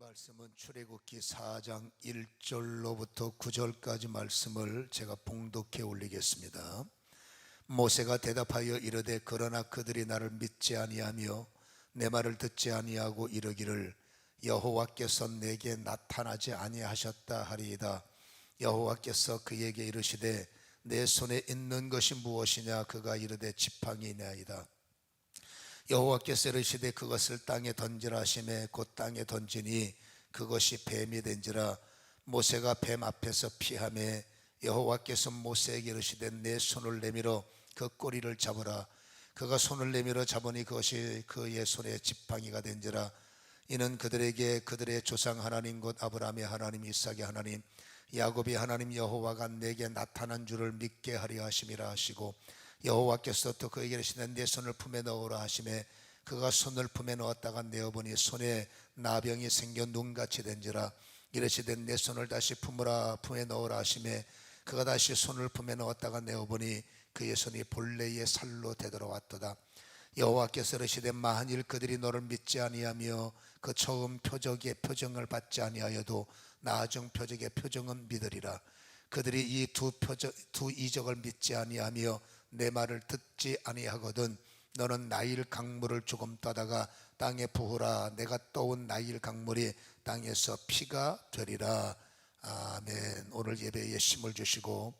말씀은 출애굽기 4장 1절로부터 9절까지 말씀을 제가 봉독해 올리겠습니다. 모세가 대답하여 이르되 그러나 그들이 나를 믿지 아니하며 내 말을 듣지 아니하고 이르기를 여호와께서 내게 나타나지 아니하셨다 하리이다. 여호와께서 그에게 이르시되 내 손에 있는 것이 무엇이냐? 그가 이르되 지팡이니이다. 여호와께서 이르시되 그것을 땅에 던지라 하시매 곧 땅에 던지니 그것이 뱀이 된지라. 모세가 뱀 앞에서 피하매 여호와께서 모세에게 이르시되 내 손을 내밀어 그 꼬리를 잡으라. 그가 손을 내밀어 잡으니 그것이 그의 손에 지팡이가 된지라. 이는 그들에게 그들의 조상 하나님 곧 아브라함의 하나님 이삭의 하나님 야곱의 하나님 여호와가 내게 나타난 줄을 믿게 하려 하심이라 하시고, 여호와께서 또 그에게 이르시되 내 손을 품에 넣으라 하시매 그가 손을 품에 넣었다가 내어보니 손에 나병이 생겨 눈같이 된지라. 이르시되 내 손을 다시 품에 넣으라 하시매 그가 다시 손을 품에 넣었다가 내어보니 그의 손이 본래의 살로 되돌아왔도다. 여호와께서 이르시되 만일 그들이 너를 믿지 아니하며 그 처음 표적의 표정을 받지 아니하여도 나중 표적의 표정은 믿으리라. 그들이 이 두 이적을 믿지 아니하며 내 말을 듣지 아니하거든 너는 나일 강물을 조금 떠다가 땅에 부으라. 내가 떠온 나일 강물이 땅에서 피가 되리라. 아멘. 오늘 예배에 힘을 주시고,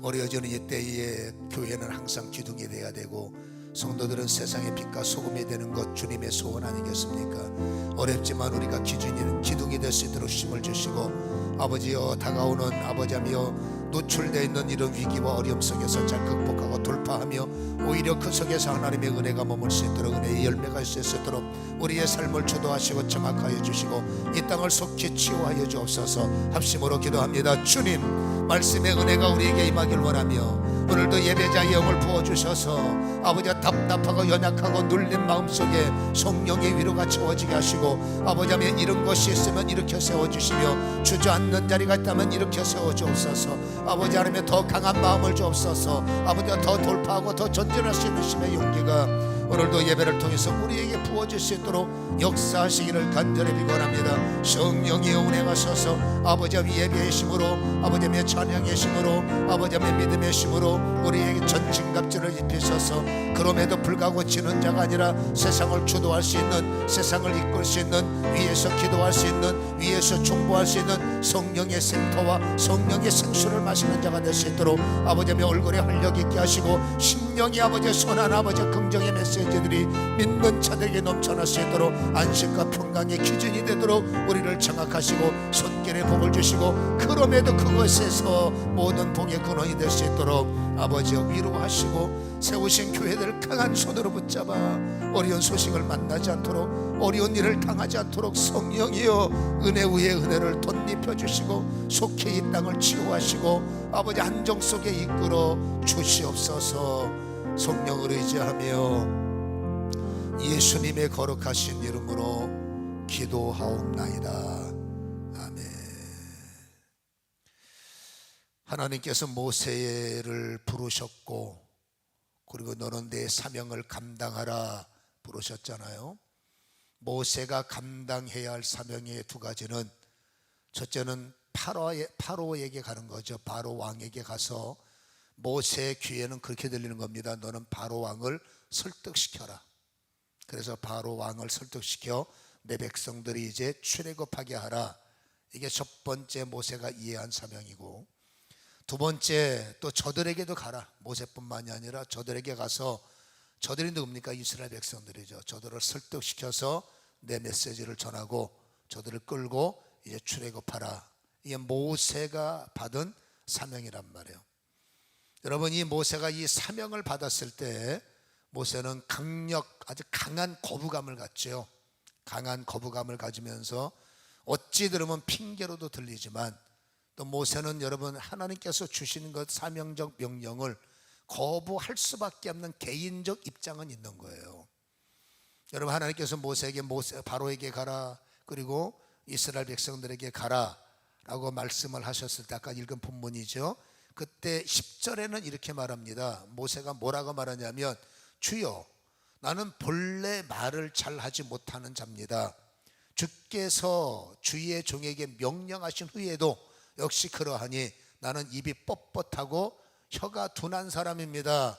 어려워지는 이 때에 교회는 항상 기둥이 되어야 되고 성도들은 세상의 빛과 소금이 되는 것 주님의 소원 아니겠습니까? 어렵지만 우리가 기둥이 될 수 있도록 힘을 주시고, 아버지여 다가오는 아버지며 노출되어 있는 이런 위기와 어려움 속에서 잘 극복하고 돌파하며 오히려 그 속에서 하나님의 은혜가 머물 수 있도록, 은혜의 열매가 있을 수 있도록 우리의 삶을 주도하시고 정확하여 주시고 이 땅을 속히 치유하여 주옵소서. 합심으로 기도합니다. 주님, 말씀의 은혜가 우리에게 임하길 원하며 오늘도 예배자의 영을 부어주셔서 아버지가 답답하고 연약하고 눌린 마음속에 성령의 위로가 채워지게 하시고, 아버지면 이런 것이 있으면 일으켜 세워주시며 주저앉는 자리가 있다면 일으켜 세워주옵소서. 아버지 하나님의 더 강한 마음을 주옵소서. 아버지가 더 돌파하고 더 전진할 수 있는 힘의 용기가 오늘도 예배를 통해서 우리에게 부어질 수 있도록 역사하시기를 간절히 비건합니다. 성령이 운행하셔서 아버지의 예배의 힘으로, 아버지의 찬양의 힘으로, 아버지의 믿음의 힘으로 우리에게 전진갑주를 입히셔서 그럼에도 불구하고 지는 자가 아니라 세상을 주도할 수 있는, 세상을 이끌 수 있는, 위에서 기도할 수 있는, 위에서 중보할 수 있는 성령의 생터와 성령의 생수를 마시는 자가 될 수 있도록 아버지의 얼굴에 활력 있게 하시고, 심령이 아버지의 선한 아버지의 긍정의 메시지들이 믿는 자들에게 넘쳐날 수 있도록 안식과 평강의 기준이 되도록 우리를 장악하시고 손길에 복을 주시고, 그럼에도 그것에서 모든 복의 근원이 될 수 있도록 아버지여 위로하시고 세우신 교회들을 강한 손으로 붙잡아 어려운 소식을 만나지 않도록, 어려운 일을 당하지 않도록 성령이여 은혜 위에 은혜를 덧입혀 주시고 속히 이 땅을 치유하시고 아버지 안정 속에 이끌어 주시옵소서. 성령을 의지하며 예수님의 거룩하신 이름으로 기도하옵나이다. 아멘. 하나님께서 모세를 부르셨고, 그리고 너는 내 사명을 감당하라 부르셨잖아요. 모세가 감당해야 할 사명의 두 가지는, 첫째는 파로에게 가는 거죠. 바로 왕에게 가서 모세의 귀에는 그렇게 들리는 겁니다. 너는 바로 왕을 설득시켜라. 그래서 바로 왕을 설득시켜 내 백성들이 이제 출애굽하게 하라. 이게 첫 번째 모세가 이해한 사명이고, 두 번째 또 저들에게도 가라. 모세뿐만이 아니라 저들에게 가서, 저들이 누굽니까? 이스라엘 백성들이죠. 저들을 설득시켜서 내 메시지를 전하고 저들을 끌고 이제 출애굽하라. 이게 모세가 받은 사명이란 말이에요. 여러분, 이 모세가 이 사명을 받았을 때 모세는 아주 강한 거부감을 갖죠. 강한 거부감을 가지면서 어찌 들으면 핑계로도 들리지만, 또 모세는 여러분 하나님께서 주시는 것 사명적 명령을 거부할 수밖에 없는 개인적 입장은 있는 거예요. 여러분, 하나님께서 바로에게 가라, 그리고 이스라엘 백성들에게 가라 라고 말씀을 하셨을 때, 아까 읽은 본문이죠. 그때 10절에는 이렇게 말합니다. 모세가 뭐라고 말하냐면, 주여 나는 본래 말을 잘 하지 못하는 자입니다. 주께서 주의 종에게 명령하신 후에도 역시 그러하니 나는 입이 뻣뻣하고 혀가 둔한 사람입니다.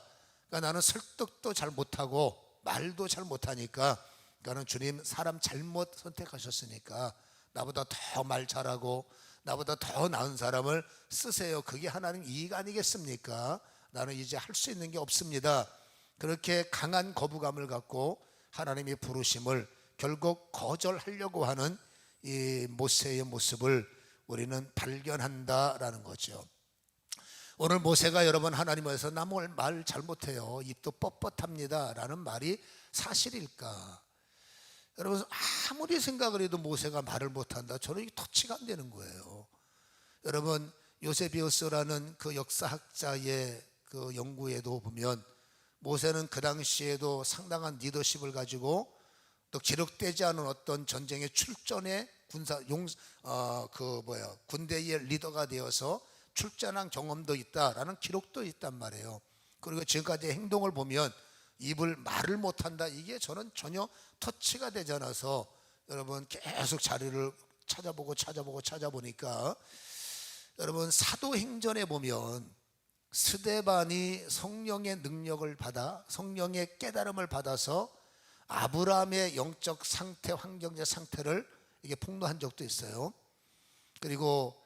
그러니까 나는 설득도 잘 못하고 말도 잘 못하니까, 그러니까 주님 사람 잘못 선택하셨으니까 나보다 더 말 잘하고 나보다 더 나은 사람을 쓰세요. 그게 하나님 이익 아니겠습니까? 나는 이제 할 수 있는 게 없습니다. 그렇게 강한 거부감을 갖고 하나님의 부르심을 결국 거절하려고 하는 이 모세의 모습을 우리는 발견한다라는 거죠. 오늘 모세가 여러분 하나님께서 나 말 잘못해요, 입도 뻣뻣합니다 라는 말이 사실일까? 여러분 아무리 생각을 해도 모세가 말을 못한다, 저는 이게 터치가 안 되는 거예요. 여러분 요세비우스라는 그 역사학자의 그 연구에도 보면 모세는 그 당시에도 상당한 리더십을 가지고 또 기록되지 않은 어떤 전쟁의 출전에 군대의 리더가 되어서 출전한 경험도 있다라는 기록도 있단 말이에요. 그리고 지금까지 행동을 보면 말을 못한다, 이게 저는 전혀 터치가 되지 않아서 여러분 계속 자료를 찾아보니까 여러분 사도행전에 보면 스데반이 성령의 능력을 받아 성령의 깨달음을 받아서 아브라함의 영적 상태, 환경적 상태를 이게 폭로한 적도 있어요. 그리고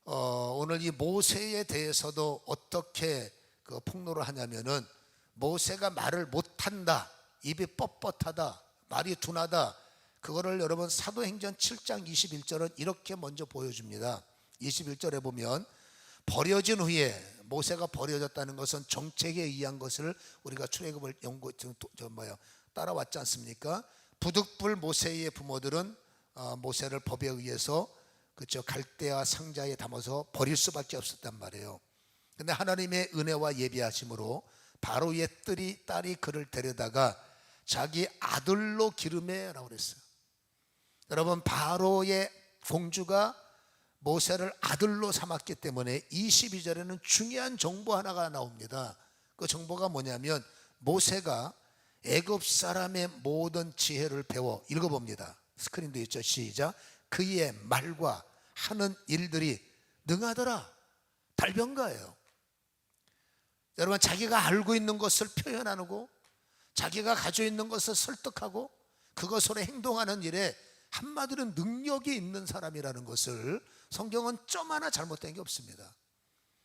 오늘 이 모세에 대해서도 어떻게 그 폭로를 하냐면은 모세가 말을 못한다, 입이 뻣뻣하다, 말이 둔하다, 그거를 여러분 사도행전 7장 21절은 이렇게 먼저 보여줍니다. 21절에 보면 버려진 후에, 모세가 버려졌다는 것은 정책에 의한 것을 우리가 출애굽을 따라왔지 않습니까? 부득불 모세의 부모들은 모세를 법에 의해서 그렇죠, 갈대아 상자에 담아서 버릴 수밖에 없었단 말이에요. 근데 하나님의 은혜와 예비하심으로 바로의 딸이 그를 데려다가 자기 아들로 기르매라고 그랬어요. 여러분 바로의 공주가 모세를 아들로 삼았기 때문에 22절에는 중요한 정보 하나가 나옵니다. 그 정보가 뭐냐면 모세가 애굽 사람의 모든 지혜를 배워, 읽어봅니다. 스크린도 있죠. 시작. 그의 말과 하는 일들이 능하더라. 달변가예요. 여러분 자기가 알고 있는 것을 표현하고 자기가 가지고 있는 것을 설득하고 그것으로 행동하는 일에 한마디로 능력이 있는 사람이라는 것을 성경은 점 하나 잘못된 게 없습니다.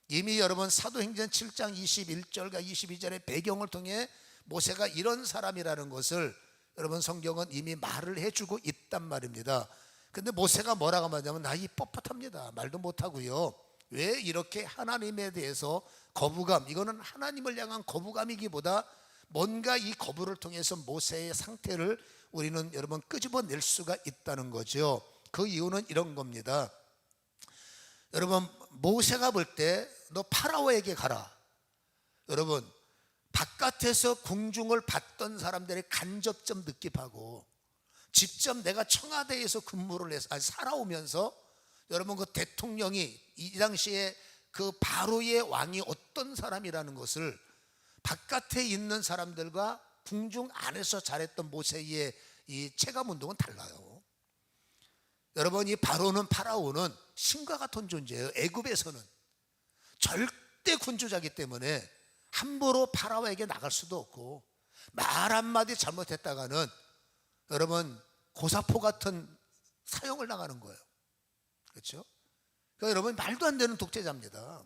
이미 여러분 사도행전 7장 21절과 22절의 배경을 통해 모세가 이런 사람이라는 것을 여러분 성경은 이미 말을 해주고 있단 말입니다. 근데 모세가 뭐라고 말하냐면 나이 뻣뻣합니다, 말도 못하고요. 왜 이렇게 하나님에 대해서 거부감, 이거는 하나님을 향한 거부감이기보다 뭔가 이 거부를 통해서 모세의 상태를 우리는 여러분 끄집어낼 수가 있다는 거죠. 그 이유는 이런 겁니다. 여러분 모세가 볼 때 너 파라오에게 가라. 여러분 바깥에서 궁중을 받던 사람들의 간접적 느낌하고 직접 내가 청와대에서 근무를 해서 살아오면서 여러분 그 대통령이 이 당시에 그 바로의 왕이 어떤 사람이라는 것을 바깥에 있는 사람들과 궁중 안에서 잘했던 모세의 이 체감 운동은 달라요. 여러분 이 파라오는 신과 같은 존재예요. 애굽에서는 절대 군주자기 때문에 함부로 파라오에게 나갈 수도 없고 말 한마디 잘못했다가는 여러분 고사포 같은 사형을 당하는 거예요. 그렇죠? 그러니까 여러분 말도 안 되는 독재자입니다.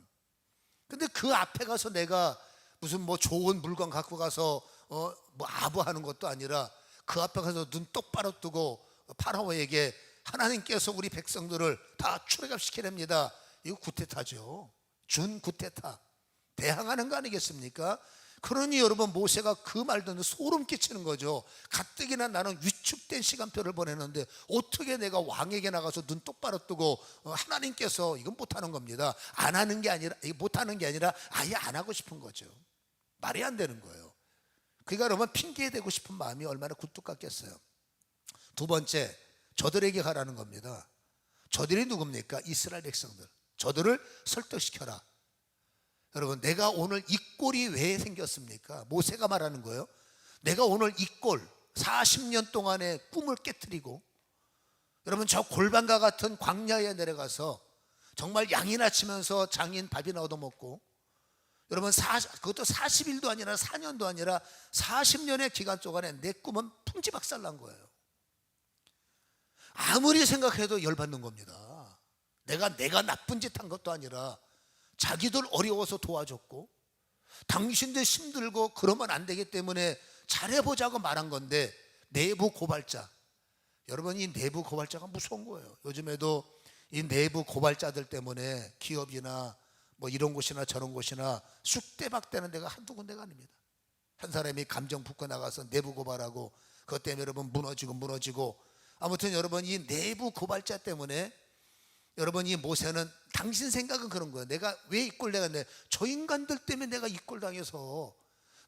근데 그 앞에 가서 내가 무슨 뭐 좋은 물건 갖고 가서 뭐 아부하는 것도 아니라 그 앞에 가서 눈 똑바로 뜨고 파라오에게 하나님께서 우리 백성들을 다 출애굽시키랍니다. 이거 구테타죠. 준 구테타. 대항하는 거 아니겠습니까? 그러니 여러분 모세가 그 말 듣는 소름 끼치는 거죠. 가뜩이나 나는 위축된 시간표를 보내는데 어떻게 내가 왕에게 나가서 눈 똑바로 뜨고 하나님께서 이건 못하는 겁니다. 안 하는 게 아니라, 못하는 게 아니라 아예 안 하고 싶은 거죠. 말이 안 되는 거예요. 그러니까 여러분 핑계 대고 싶은 마음이 얼마나 굴뚝 같겠어요. 두 번째, 저들에게 가라는 겁니다. 저들이 누굽니까? 이스라엘 백성들. 저들을 설득시켜라. 여러분 내가 오늘 이 꼴이 왜 생겼습니까? 모세가 말하는 거예요. 내가 오늘 이 꼴 40년 동안의 꿈을 깨트리고 여러분 저 골방과 같은 광야에 내려가서 정말 양이나 치면서 장인 밥이나 얻어먹고, 여러분 그것도 40일도 아니라 4년도 아니라 40년의 기간 동안에 내 꿈은 풍지박살난 거예요. 아무리 생각해도 열받는 겁니다. 내가 나쁜 짓 한 것도 아니라 자기들 어려워서 도와줬고, 당신들 힘들고 그러면 안 되기 때문에 잘해보자고 말한 건데, 내부 고발자. 여러분 이 내부 고발자가 무서운 거예요. 요즘에도 이 내부 고발자들 때문에 기업이나 뭐 이런 곳이나 저런 곳이나 쑥대박대는 데가 한두 군데가 아닙니다. 한 사람이 감정 붙고 나가서 내부 고발하고 그것 때문에 여러분 무너지고 아무튼 여러분 이 내부 고발자 때문에 여러분 이 모세는 당신 생각은 그런 거예요. 내가 왜 이 꼴 당했네? 저 인간들 때문에 내가 이 꼴 당해서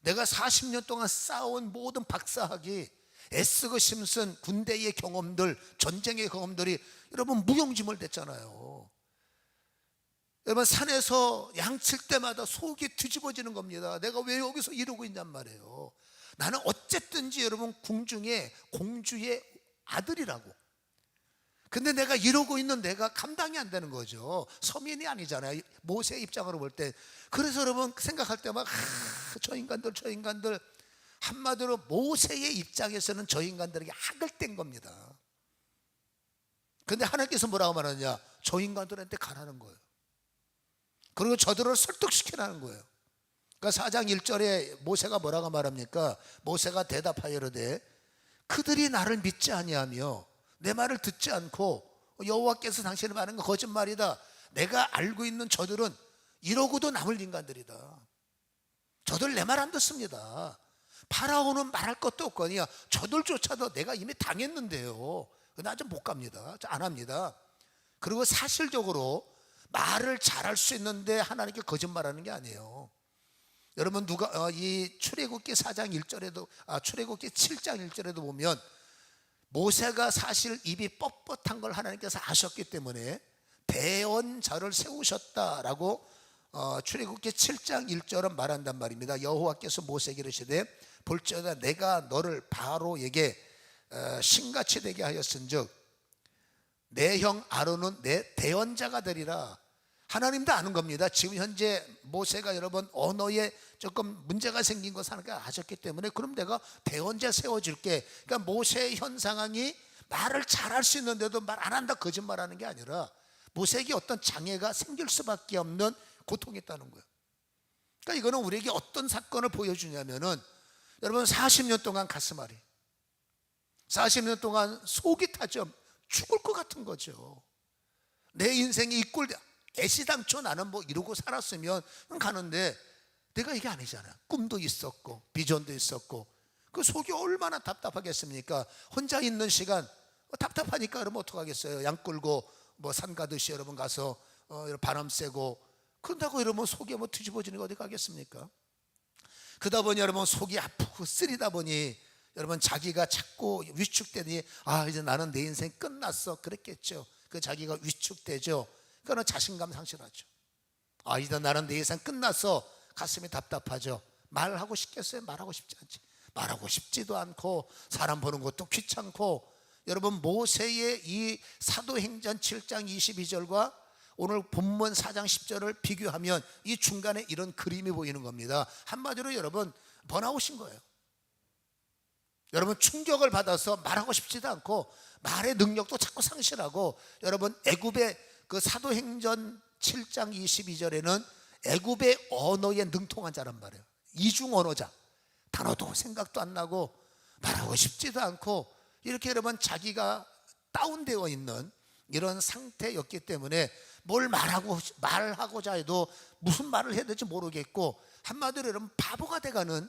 내가 40년 동안 쌓아온 모든 박사학위, 애쓰고 심슨 군대의 경험들, 전쟁의 경험들이 여러분 무용지물 됐잖아요. 여러분 산에서 양칠 때마다 속이 뒤집어지는 겁니다. 내가 왜 여기서 이러고 있냔 말이에요. 나는 어쨌든지 여러분 궁중의 공주의 아들이라고. 근데 내가 이러고 있는 내가 감당이 안 되는 거죠. 서민이 아니잖아요, 모세의 입장으로 볼 때. 그래서 여러분 생각할 때마다 저 인간들 한마디로 모세의 입장에서는 저 인간들에게 학을 뗀 겁니다. 근데 하나님께서 뭐라고 말하느냐? 저 인간들한테 가라는 거예요. 그리고 저들을 설득시키라는 거예요. 그러니까 4장 1절에 모세가 뭐라고 말합니까? 모세가 대답하여 이르되 그들이 나를 믿지 아니하며 내 말을 듣지 않고 여호와께서 당신의 말하는 거 거짓말이다. 내가 알고 있는 저들은 이러고도 남을 인간들이다. 저들 내 말 안 듣습니다. 파라오는 말할 것도 없거니와 저들조차도 내가 이미 당했는데요. 나 좀 못 갑니다. 안 합니다. 그리고 사실적으로 말을 잘할 수 있는데 하나님께 거짓말하는 게 아니에요. 여러분 누가 이 출애굽기 4장 1절에도 출애굽기 7장 1절에도 보면 모세가 사실 입이 뻣뻣한 걸 하나님께서 아셨기 때문에 대언자를 세우셨다라고 출애굽기 7장 1절은 말한단 말입니다. 여호와께서 모세에게 이르시되 볼지어다 내가 너를 바로에게 신같이 되게 하였은즉 내 형 아론은 내 대언자가 되리라. 하나님도 아는 겁니다. 지금 현재 모세가 여러분 언어에 조금 문제가 생긴 것을 하나님께서 아셨기 때문에 그럼 내가 대언자 세워줄게. 그러니까 모세의 현 상황이 말을 잘할 수 있는데도 말 안 한다 거짓말하는 게 아니라 모세에게 어떤 장애가 생길 수밖에 없는 고통이 있다는 거예요. 그러니까 이거는 우리에게 어떤 사건을 보여주냐면은 여러분 40년 동안 가슴앓이, 40년 동안 속이 타죠. 죽을 것 같은 거죠. 내 인생이 이 꼴, 애시당초 나는 뭐 이러고 살았으면 가는데 내가 이게 아니잖아. 꿈도 있었고 비전도 있었고 그 속이 얼마나 답답하겠습니까? 혼자 있는 시간 답답하니까 그러면 어떡하겠어요? 양 끌고 뭐 산 가듯이 여러분 가서 바람 쐬고 그런다고 이러면 속이 뭐 뒤집어지는 거 어디 가겠습니까? 그러다 보니 여러분 속이 아프고 쓰리다 보니 여러분 자기가 자꾸 위축되니 이제 나는 내 인생 끝났어 그랬겠죠. 그 자기가 위축되죠. 그거는 자신감 상실하죠. 이제 나는 내 인생 끝났어. 가슴이 답답하죠. 말하고 싶겠어요? 말하고 싶지 않지. 말하고 싶지도 않고 사람 보는 것도 귀찮고. 여러분 모세의 이 사도행전 7장 22절과 오늘 본문 4장 10절을 비교하면 이 중간에 이런 그림이 보이는 겁니다. 한마디로 여러분 번아웃인 거예요. 여러분 충격을 받아서 말하고 싶지도 않고 말의 능력도 자꾸 상실하고. 여러분 애굽의 그 사도행전 7장 22절에는 애굽의 언어에 능통한 자란 말이에요. 이중 언어자. 단어도 생각도 안 나고 말하고 싶지도 않고 이렇게 여러분 자기가 다운되어 있는 이런 상태였기 때문에 뭘 말하고자 해도 무슨 말을 해야 될지 모르겠고 한마디로 여러분 바보가 돼가는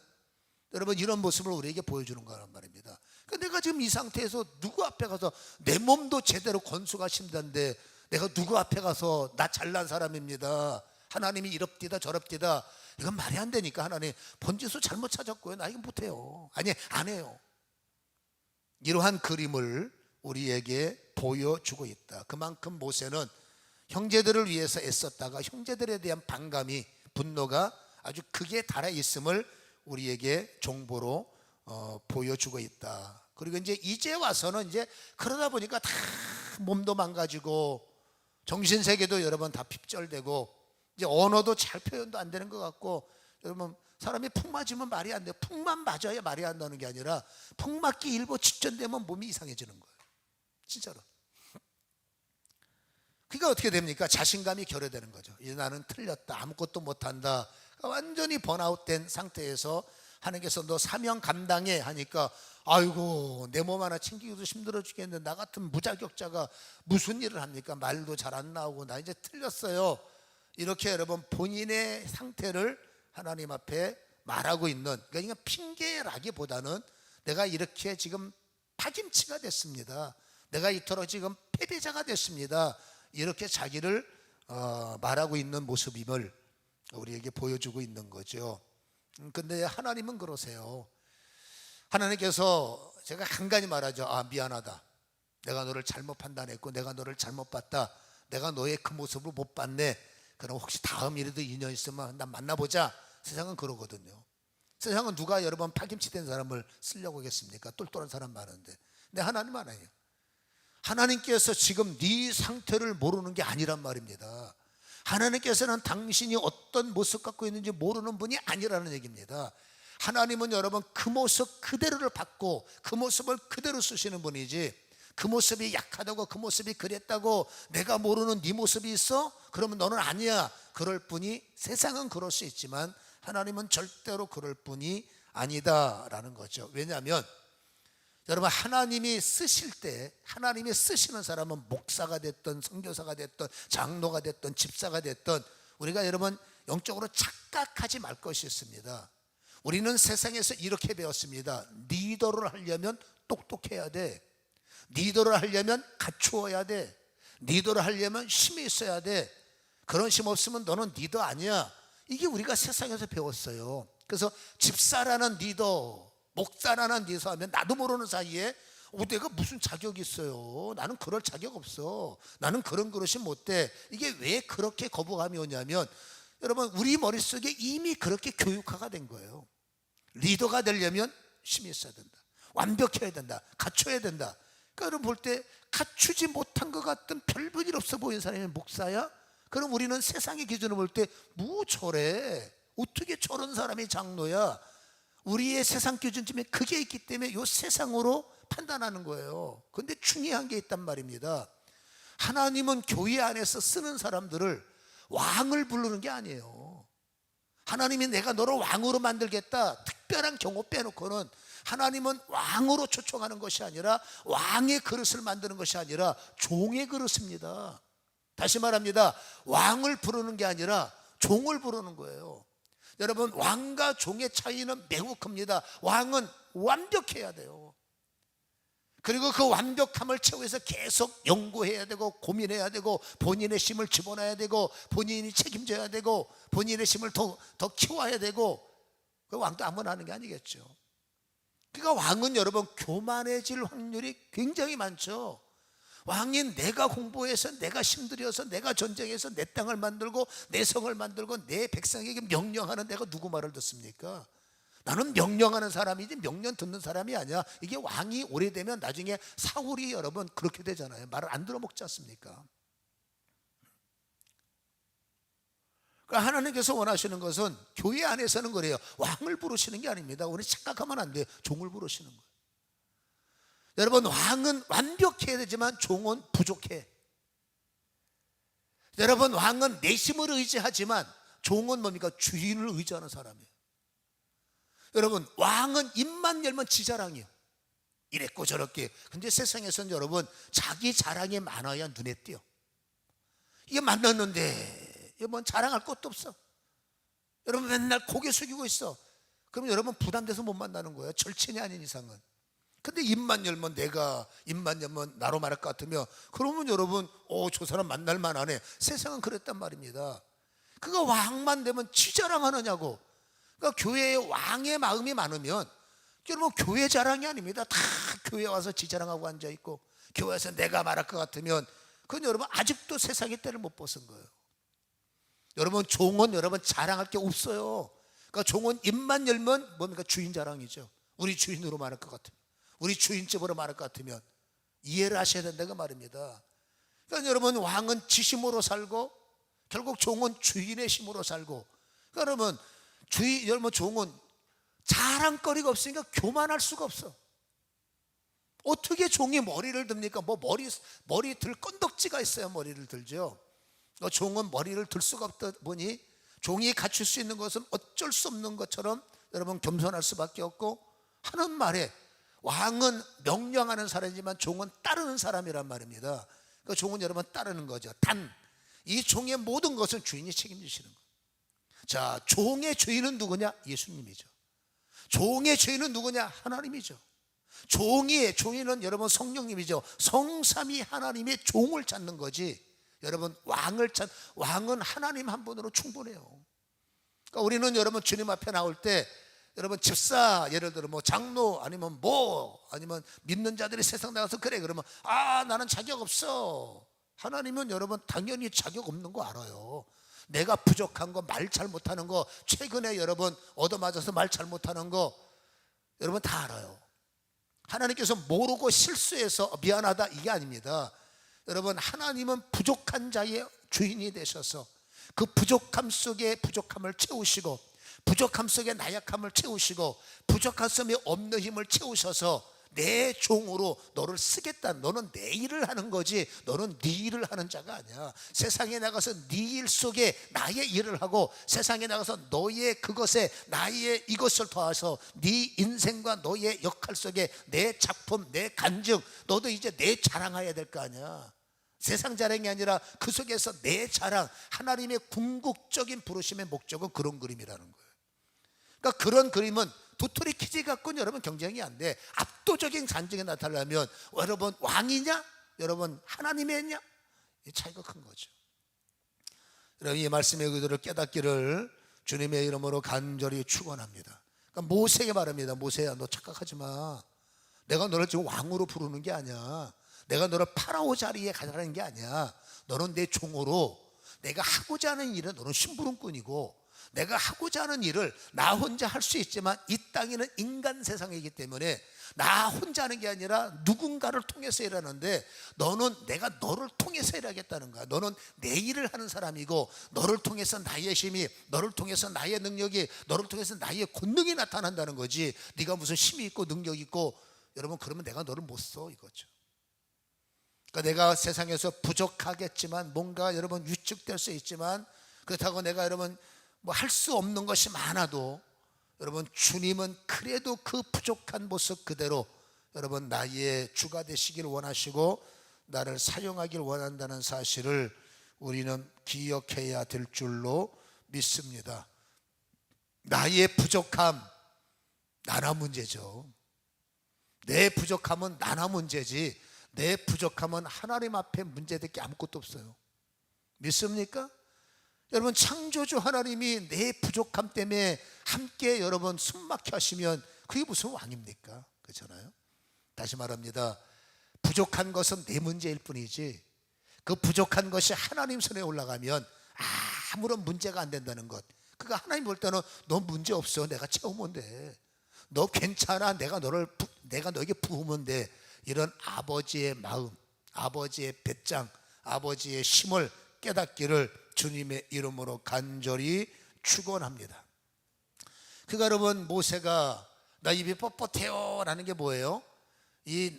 여러분 이런 모습을 우리에게 보여주는 거란 말입니다. 그러니까 내가 지금 이 상태에서 누구 앞에 가서 내 몸도 제대로 건수가 심단데 내가 누구 앞에 가서 나 잘난 사람입니다, 하나님이 이럽디다 저럽디다, 이건 말이 안 되니까 하나님 번지수 잘못 찾았고요, 나 이거 못해요. 아니 안 해요. 이러한 그림을 우리에게 보여주고 있다. 그만큼 모세는 형제들을 위해서 애썼다가 형제들에 대한 반감이 분노가 아주 극에 달해 있음을 우리에게 정보로 보여주고 있다. 그리고 이제 와서는 이제 그러다 보니까 다 몸도 망가지고 정신세계도 여러분 다 핍절되고 이제 언어도 잘 표현도 안 되는 것 같고, 여러분 사람이 푹 맞으면 말이 안 돼요. 푹만 맞아야 말이 안 나는 게 아니라 푹 맞기 일보 직전되면 몸이 이상해지는 거예요. 진짜로. 그러니까 어떻게 됩니까? 자신감이 결여되는 거죠. 이제 나는 틀렸다, 아무것도 못한다, 완전히 번아웃된 상태에서 하나님께서 너 사명 감당해 하니까 아이고 내 몸 하나 챙기기도 힘들어 죽겠는데 나 같은 무자격자가 무슨 일을 합니까? 말도 잘 안 나오고 나 이제 틀렸어요. 이렇게 여러분 본인의 상태를 하나님 앞에 말하고 있는, 그러니까 핑계라기보다는 내가 이렇게 지금 파김치가 됐습니다, 내가 이토록 지금 패배자가 됐습니다, 이렇게 자기를 말하고 있는 모습임을 우리에게 보여주고 있는 거죠. 근데 하나님은 그러세요. 하나님께서 제가 간간히 말하죠. 아 미안하다, 내가 너를 잘못 판단했고 내가 너를 잘못 봤다, 내가 너의 그 모습을 못 봤네, 그럼 혹시 다음 일에도 인연 있으면 난 만나보자. 세상은 그러거든요. 세상은 누가 여러분 파김치 된 사람을 쓰려고 하겠습니까? 똘똘한 사람 많은데. 근데 하나님 아니에요. 하나님께서 지금 네 상태를 모르는 게 아니란 말입니다. 하나님께서는 당신이 어떤 모습 갖고 있는지 모르는 분이 아니라는 얘기입니다. 하나님은 여러분 그 모습 그대로를 받고 그 모습을 그대로 쓰시는 분이지, 그 모습이 약하다고 그 모습이 그랬다고 내가 모르는 네 모습이 있어? 그러면 너는 아니야, 그럴 뿐이. 세상은 그럴 수 있지만 하나님은 절대로 그럴 뿐이 아니다라는 거죠. 왜냐하면 여러분 하나님이 쓰실 때, 하나님이 쓰시는 사람은 목사가 됐든 선교사가 됐든 장로가 됐든 집사가 됐든 우리가 여러분 영적으로 착각하지 말 것이 있습니다. 우리는 세상에서 이렇게 배웠습니다. 리더를 하려면 똑똑해야 돼, 리더를 하려면 갖추어야 돼, 리더를 하려면 힘이 있어야 돼, 그런 힘 없으면 너는 리더 아니야. 이게 우리가 세상에서 배웠어요. 그래서 집사라는 리더, 목사라는 리더 하면 나도 모르는 사이에 내가 무슨 자격이 있어요, 나는 그럴 자격 없어, 나는 그런 그릇이 못돼. 이게 왜 그렇게 거부감이 오냐면 여러분 우리 머릿속에 이미 그렇게 교육화가 된 거예요. 리더가 되려면 힘이 있어야 된다, 완벽해야 된다, 갖춰야 된다. 그러니까 여러분 볼 때 갖추지 못한 것 같은 별 볼 일 없어 보이는 사람이 목사야? 그럼 우리는 세상의 기준으로 볼 때 뭐 저래, 어떻게 저런 사람이 장로야? 우리의 세상 기준쯤에 그게 있기 때문에 이 세상으로 판단하는 거예요. 그런데 중요한 게 있단 말입니다. 하나님은 교회 안에서 쓰는 사람들을 왕을 부르는 게 아니에요. 하나님이 내가 너를 왕으로 만들겠다, 특별한 경우 빼놓고는 하나님은 왕으로 초청하는 것이 아니라, 왕의 그릇을 만드는 것이 아니라 종의 그릇입니다. 다시 말합니다. 왕을 부르는 게 아니라 종을 부르는 거예요. 여러분 왕과 종의 차이는 매우 큽니다. 왕은 완벽해야 돼요. 그리고 그 완벽함을 채우기 위해서 계속 연구해야 되고 고민해야 되고 본인의 힘을 집어넣어야 되고 본인이 책임져야 되고 본인의 힘을 더 키워야 되고, 그 왕도 아무나 하는 게 아니겠죠. 그러니까 왕은 여러분 교만해질 확률이 굉장히 많죠. 왕인 내가 공부해서 내가 힘들여서 내가 전쟁해서 내 땅을 만들고 내 성을 만들고 내 백성에게 명령하는 내가 누구 말을 듣습니까? 나는 명령하는 사람이지 명령 듣는 사람이 아니야. 이게 왕이 오래되면 나중에 사울이 여러분 그렇게 되잖아요. 말을 안 들어먹지 않습니까? 그러니까 하나님께서 원하시는 것은 교회 안에서는 그래요. 왕을 부르시는 게 아닙니다. 우리 착각하면 안 돼요. 종을 부르시는 거예요. 여러분 왕은 완벽해야 되지만 종은 부족해. 여러분 왕은 내심을 의지하지만 종은 뭡니까? 주인을 의지하는 사람이에요. 여러분 왕은 입만 열면 지 자랑이에요. 이랬고 저랬게. 근데 세상에서는 여러분 자기 자랑이 많아야 눈에 띄어. 이게 만났는데 이게 뭔 자랑할 것도 없어. 여러분 맨날 고개 숙이고 있어. 그럼 여러분 부담돼서 못 만나는 거예요. 절친이 아닌 이상은. 근데 입만 열면 입만 열면 나로 말할 것 같으면 그러면 여러분 저 사람 만날 만하네. 세상은 그랬단 말입니다. 그가 왕만 되면 지자랑하느냐고. 그러니까 교회에 왕의 마음이 많으면 여러분 교회 자랑이 아닙니다. 다 교회 와서 지자랑하고 앉아있고 교회에서 내가 말할 것 같으면 그건 여러분 아직도 세상의 때를 못 벗은 거예요. 여러분 종은 여러분 자랑할 게 없어요. 그러니까 종은 입만 열면 뭡니까? 주인 자랑이죠. 우리 주인으로 말할 것 같아요. 우리 주인집으로 말할 것 같으면 이해를 하셔야 된다고 말입니다. 그러니까 여러분, 왕은 지심으로 살고 결국 종은 주인의 힘으로 살고, 그러면 여러분 종은 자랑거리가 없으니까 교만할 수가 없어. 어떻게 종이 머리를 듭니까? 뭐 머리 들 건덕지가 있어야 머리를 들죠. 종은 머리를 들 수가 없다 보니 종이 갖출 수 있는 것은 어쩔 수 없는 것처럼 여러분 겸손할 수밖에 없고, 하는 말에 왕은 명령하는 사람이지만 종은 따르는 사람이란 말입니다. 그 종은 여러분 따르는 거죠. 단 이 종의 모든 것은 주인이 책임지시는 거예요. 자, 종의 주인은 누구냐? 예수님이죠. 종의 주인은 누구냐? 하나님이죠. 종의 주인은 여러분 성령님이죠. 성삼위 하나님의 종을 찾는 거지, 여러분 왕은 하나님 한 분으로 충분해요. 그러니까 우리는 여러분 주님 앞에 나올 때 여러분 집사, 예를 들어 뭐 장로, 아니면 아니면 믿는 자들이 세상 나가서 그래 그러면 나는 자격 없어. 하나님은 여러분 당연히 자격 없는 거 알아요. 내가 부족한 거, 말 잘 못하는 거, 최근에 여러분 얻어맞아서 말 잘 못하는 거 여러분 다 알아요. 하나님께서 모르고 실수해서 미안하다 이게 아닙니다. 여러분 하나님은 부족한 자의 주인이 되셔서 그 부족함 속에 부족함을 채우시고, 부족함 속에 나약함을 채우시고, 부족한 점에 없는 힘을 채우셔서 내 종으로 너를 쓰겠다. 너는 내 일을 하는 거지 너는 네 일을 하는 자가 아니야. 세상에 나가서 네 일 속에 나의 일을 하고, 세상에 나가서 너의 그것에 나의 이것을 더해서 네 인생과 너의 역할 속에 내 작품, 내 간증, 너도 이제 내 자랑해야 될 거 아니야. 세상 자랑이 아니라 그 속에서 내 자랑, 하나님의 궁극적인 부르심의 목적은 그런 그림이라는 거예요. 그러니까 그런 그림은 도토리 키즈 갖고는 여러분 경쟁이 안 돼. 압도적인 간증에 나타나려면 여러분 왕이냐, 여러분 하나님의 했냐, 이 차이가 큰 거죠. 여러분 이 말씀의 의도를 깨닫기를 주님의 이름으로 간절히 축원합니다. 그러니까 모세에게 말합니다. 모세야, 너 착각하지 마. 내가 너를 지금 왕으로 부르는 게 아니야. 내가 너를 파라오 자리에 가자는 게 아니야. 너는 내 종으로 내가 하고자 하는 일은 너는 심부름꾼이고, 내가 하고자 하는 일을 나 혼자 할 수 있지만 이 땅에는 인간 세상이기 때문에 나 혼자 하는 게 아니라 누군가를 통해서 일하는데, 내가 너를 통해서 일하겠다는 거야. 너는 내 일을 하는 사람이고, 너를 통해서 나의 힘이, 너를 통해서 나의 능력이, 너를 통해서 나의 권능이 나타난다는 거지. 네가 무슨 힘이 있고 능력이 있고 여러분 그러면 내가 너를 못 써 이거죠. 그러니까 내가 세상에서 부족하겠지만, 뭔가 여러분 위축될 수 있지만, 그렇다고 내가 여러분 뭐 할 수 없는 것이 많아도 여러분 주님은 그래도 그 부족한 모습 그대로 여러분 나의 주가 되시길 원하시고 나를 사용하길 원한다는 사실을 우리는 기억해야 될 줄로 믿습니다. 나의 부족함 나나 문제죠. 내 부족함은 나나 문제지, 내 부족함은 하나님 앞에 문제될 게 아무것도 없어요. 믿습니까? 여러분 창조주 하나님이 내 부족함 때문에 함께 여러분 숨막혀 하시면 그게 무슨 왕입니까? 그렇잖아요. 다시 말합니다. 부족한 것은 내 문제일 뿐이지, 그 부족한 것이 하나님 손에 올라가면 아무런 문제가 안 된다는 것. 그거 하나님 볼 때는 너 문제 없어, 내가 채우면 돼. 너 괜찮아, 내가 너에게 부으면 돼. 이런 아버지의 마음, 아버지의 배짱, 아버지의 힘을 깨닫기를 주님의 이름으로 간절히 축원합니다. 그러니까 여러분 모세가 나 입이 뻣뻣해요 라는 게 뭐예요? 이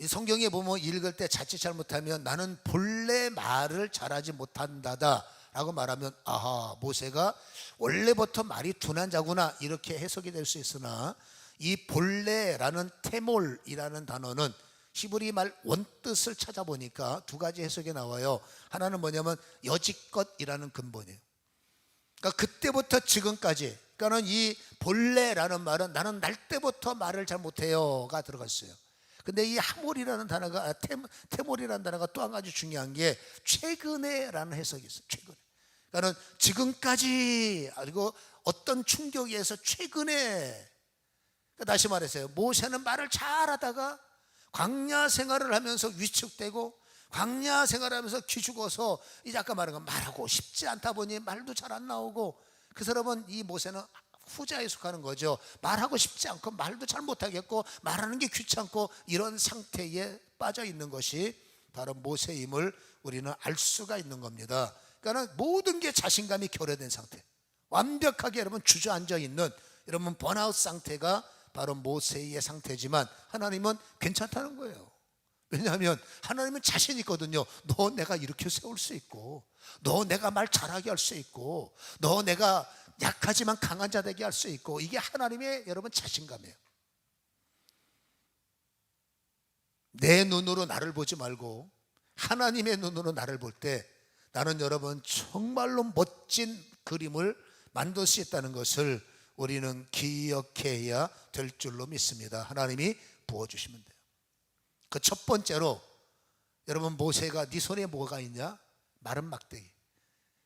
성경에 보면 읽을 때 자칫 잘못하면 나는 본래 말을 잘하지 못한다다 라고 말하면 모세가 원래부터 말이 둔한 자구나 이렇게 해석이 될 수 있으나, 이 본래라는 테몰이라는 단어는 히브리 말 원뜻을 찾아보니까 두 가지 해석이 나와요. 하나는 뭐냐면 여지껏이라는 근본이에요. 그러니까 그때부터 지금까지, 그러니까는 이 본래라는 말은 나는 날 때부터 말을 잘 못해요가 들어갔어요. 근데 이 하몰이라는 단어가 테몰이라는 단어가 또 한 가지 중요한 게 최근에라는 해석이 있어요. 최근에. 그러니까 지금까지, 그리고 어떤 충격에서 최근에. 그러니까 다시 말해서요, 모세는 말을 잘하다가 광야 생활을 하면서 위축되고, 광야 생활하면서 기죽어서 이제 아까 말한 거 말하고 싶지 않다 보니 말도 잘 안 나오고, 그 사람은 이 모세는 후자에 속하는 거죠. 말하고 싶지 않고 말도 잘 못하겠고 말하는 게 귀찮고 이런 상태에 빠져 있는 것이 바로 모세임을 우리는 알 수가 있는 겁니다. 그러니까 모든 게 자신감이 결여된 상태, 완벽하게 여러분 주저앉아 있는 여러분 번아웃 상태가 바로 모세의 상태지만 하나님은 괜찮다는 거예요. 왜냐하면 하나님은 자신 있거든요. 너 내가 이렇게 세울 수 있고, 너 내가 말 잘하게 할 수 있고, 너 내가 약하지만 강한 자 되게 할 수 있고, 이게 하나님의 여러분 자신감이에요. 내 눈으로 나를 보지 말고 하나님의 눈으로 나를 볼 때 나는 여러분 정말로 멋진 그림을 만들 수 있다는 것을 우리는 기억해야 될 줄로 믿습니다. 하나님이 부어주시면 돼요. 그 첫 번째로 여러분 모세가 네 손에 뭐가 있냐? 마른 막대기.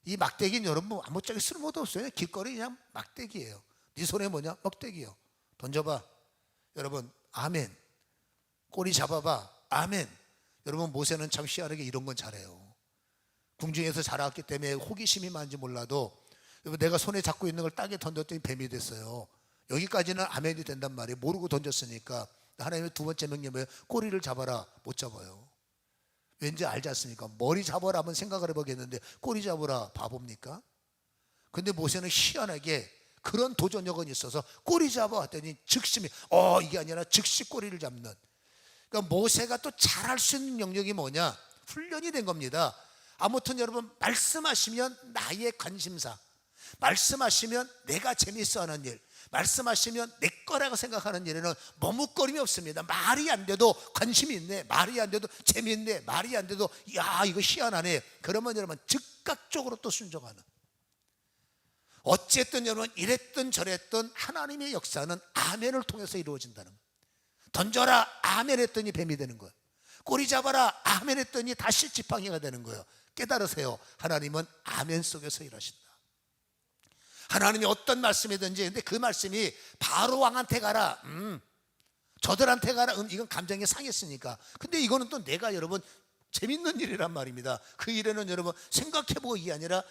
이 막대기는 여러분 아무짝에 쓸모도 없어요. 길거리 그냥 막대기예요. 네 손에 뭐냐? 막대기요. 던져봐. 여러분 아멘. 꼬리 잡아봐. 아멘. 여러분 모세는 참 희한하게 이런 건 잘해요. 궁중에서 자라왔기 때문에 호기심이 많은지 몰라도 내가 손에 잡고 있는 걸 땅에 던졌더니 뱀이 됐어요. 여기까지는 아멘이 된단 말이에요. 모르고 던졌으니까. 하나님의 두 번째 명령이 뭐예요? 꼬리를 잡아라. 못 잡아요. 왠지 알지 않습니까? 머리 잡아라 하면 생각을 해보겠는데 꼬리 잡아라 바보입니까? 근데 모세는 희한하게 그런 도전력은 있어서 꼬리 잡아 했더니 즉시 이게 아니라 즉시 꼬리를 잡는. 그러니까 모세가 또 잘할 수 있는 영역이 뭐냐? 훈련이 된 겁니다. 아무튼 여러분 말씀하시면 나의 관심사, 말씀하시면 내가 재밌어 하는 일, 말씀하시면 내 거라고 생각하는 일에는 머뭇거림이 없습니다. 말이 안 돼도 관심이 있네, 말이 안 돼도 재밌네, 말이 안 돼도 야 이거 희한하네. 그러면 여러분 즉각적으로 또 순종하는. 어쨌든 여러분 이랬든 저랬든 하나님의 역사는 아멘을 통해서 이루어진다는 거예요. 던져라 아멘 했더니 뱀이 되는 거예요. 꼬리 잡아라 아멘 했더니 다시 지팡이가 되는 거예요. 깨달으세요. 하나님은 아멘 속에서 일하신다. 하나님이 어떤 말씀이든지, 근데 그 말씀이 바로 왕한테 가라, 저들한테 가라, 이건 감정이 상했으니까. 근데 이거는 또 내가 여러분 재밌는 일이란 말입니다. 그 일에는 여러분 생각해보고 이게 아니라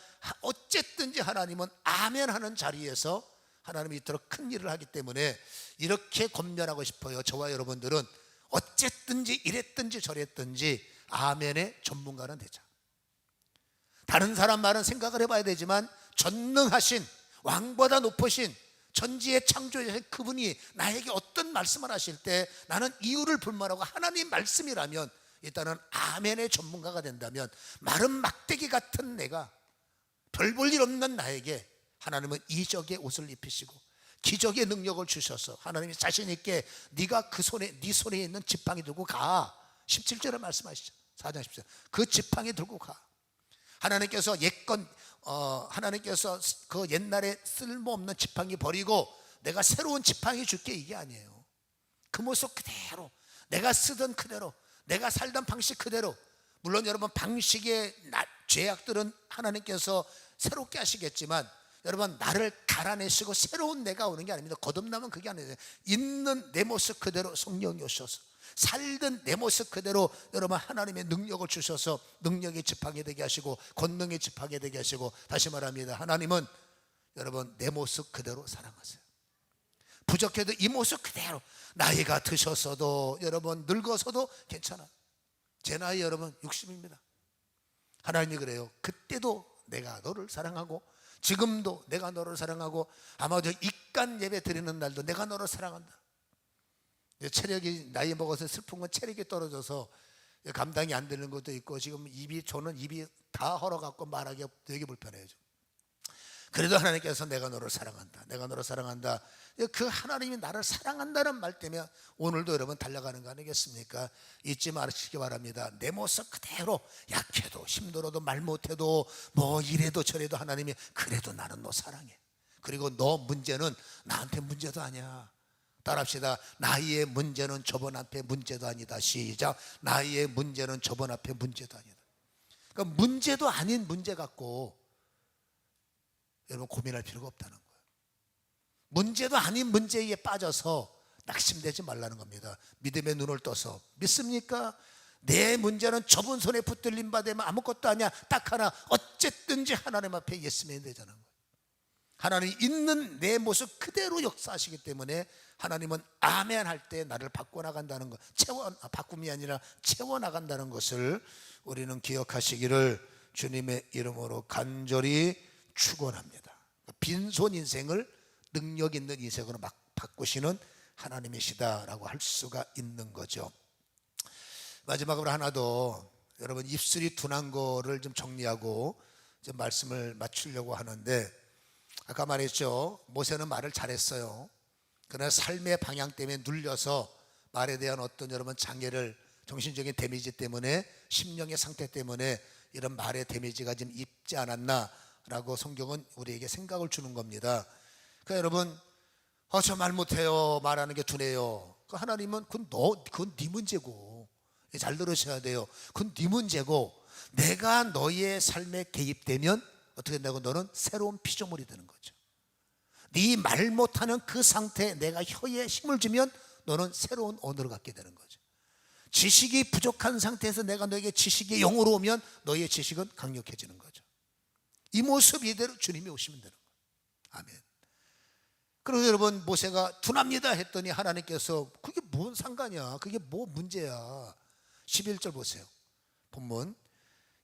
어쨌든지 하나님은 아멘 하는 자리에서 하나님이 이토록 큰 일을 하기 때문에 이렇게 권면하고 싶어요. 저와 여러분들은 어쨌든지 이랬든지 저랬든지 아멘의 전문가는 되자. 다른 사람 말은 생각을 해봐야 되지만 전능하신 왕보다 높으신 전지의 창조주신 그분이 나에게 어떤 말씀을 하실 때 나는 이유를 불문하고 하나님 말씀이라면 일단은 아멘의 전문가가 된다면 마른 막대기 같은 내가 별 볼 일 없는 나에게 하나님은 이적의 옷을 입히시고 기적의 능력을 주셔서 하나님이 자신 있게 네가 그 손에 네 손에 있는 지팡이 들고 가. 17절에 말씀하시죠. 4장 17절. 그 지팡이 들고 가. 하나님께서 하나님께서 그 옛날에 쓸모없는 지팡이 버리고 내가 새로운 지팡이 줄게, 이게 아니에요. 그 모습 그대로 내가 쓰던 그대로 내가 살던 방식 그대로. 물론 여러분 방식의 죄악들은 하나님께서 새롭게 하시겠지만 여러분 나를 갈아내시고 새로운 내가 오는 게 아닙니다. 거듭나면 그게 아니에요. 있는 내 모습 그대로 성령이 오셔서 살던 내 모습 그대로 여러분 하나님의 능력을 주셔서 능력의 지팡이 되게 하시고 권능의 지팡이 되게 하시고, 다시 말합니다. 하나님은 여러분 내 모습 그대로 사랑하세요. 부족해도 이 모습 그대로, 나이가 드셨어도 여러분 늙어서도 괜찮아. 제 나이 여러분 60입니다. 하나님이 그래요. 그때도 내가 너를 사랑하고 지금도 내가 너를 사랑하고 아마 저 입간 예배 드리는 날도 내가 너를 사랑한다. 체력이 나이 먹어서 슬픈 건 체력이 떨어져서 감당이 안 되는 것도 있고 지금 저는 입이 다 헐어갖고 말하기 되게 불편해요. 그래도 하나님께서 내가 너를 사랑한다, 내가 너를 사랑한다. 그 하나님이 나를 사랑한다는 말 때문에 오늘도 여러분 달려가는 거 아니겠습니까? 잊지 마시기 바랍니다. 내 모습 그대로 약해도 힘들어도 말 못해도 뭐 이래도 저래도 하나님이 그래도 나는 너 사랑해. 그리고 너 문제는 나한테 문제도 아니야. 따라합시다. 나의 문제는 저번 앞에 문제도 아니다. 시작. 나의 문제는 저번 앞에 문제도 아니다. 그러니까 문제도 아닌 문제 갖고 여러분 고민할 필요가 없다는 거예요. 문제도 아닌 문제에 빠져서 낙심되지 말라는 겁니다. 믿음의 눈을 떠서 믿습니까? 내 문제는 좁은 손에 붙들림 받으면 아무것도 아니야. 딱 하나, 어쨌든지 하나님 앞에 예스맨이 되자는 거예요. 하나님 있는 내 모습 그대로 역사하시기 때문에 하나님은 아멘 할 때 나를 바꿔나간다는 것, 바꿈이 아니라 채워나간다는 것을 우리는 기억하시기를 주님의 이름으로 간절히 축원합니다. 빈손 인생을 능력 있는 인생으로 막 바꾸시는 하나님이시다라고 할 수가 있는 거죠. 마지막으로 하나 더, 여러분 입술이 둔한 거를 좀 정리하고 좀 말씀을 맞추려고 하는데, 아까 말했죠. 모세는 말을 잘했어요. 그러나 삶의 방향 때문에 눌려서 말에 대한 어떤 여러분 장애를, 정신적인 데미지 때문에, 심령의 상태 때문에 이런 말의 데미지가 좀 입지 않았나라고 성경은 우리에게 생각을 주는 겁니다. 그러니까 여러분, 저 말 못해요, 말하는 게 둔해요. 하나님은 그건 네 문제고, 잘 들으셔야 돼요. 그건 네 문제고, 내가 너의 삶에 개입되면 어떻게 된다고? 너는 새로운 피조물이 되는 거죠. 네 말 못하는 그 상태에 내가 혀에 힘을 주면 너는 새로운 언어를 갖게 되는 거죠. 지식이 부족한 상태에서 내가 너에게 지식의 영으로 오면 너의 지식은 강력해지는 거죠. 이 모습 이대로 주님이 오시면 되는 거예요. 아멘. 그래서 여러분, 모세가 둔합니다 했더니 하나님께서 그게 뭔 상관이야, 그게 뭐 문제야. 11절 보세요. 본문,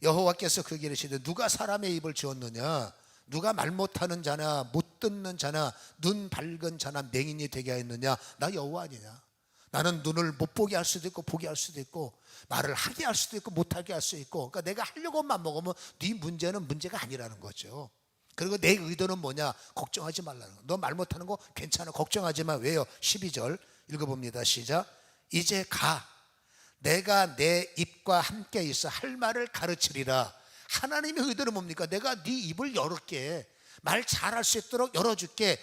여호와께서 그에게 이르시되 누가 사람의 입을 지었느냐, 누가 말 못하는 자나 못 듣는 자나 눈 밝은 자나 맹인이 되게 하였느냐, 나 여호와 아니냐. 나는 눈을 못 보게 할 수도 있고 보게 할 수도 있고, 말을 하게 할 수도 있고 못하게 할 수 있고, 그러니까 내가 하려고만 먹으면 네 문제는 문제가 아니라는 거죠. 그리고 내 의도는 뭐냐, 걱정하지 말라는 거. 너 말 못하는 거 괜찮아, 걱정하지 마. 왜요? 12절 읽어봅니다. 시작. 이제 가, 내가 내 입과 함께 있어 할 말을 가르치리라. 하나님의 의도는 뭡니까? 내가 네 입을 열을게, 말 잘할 수 있도록 열어줄게.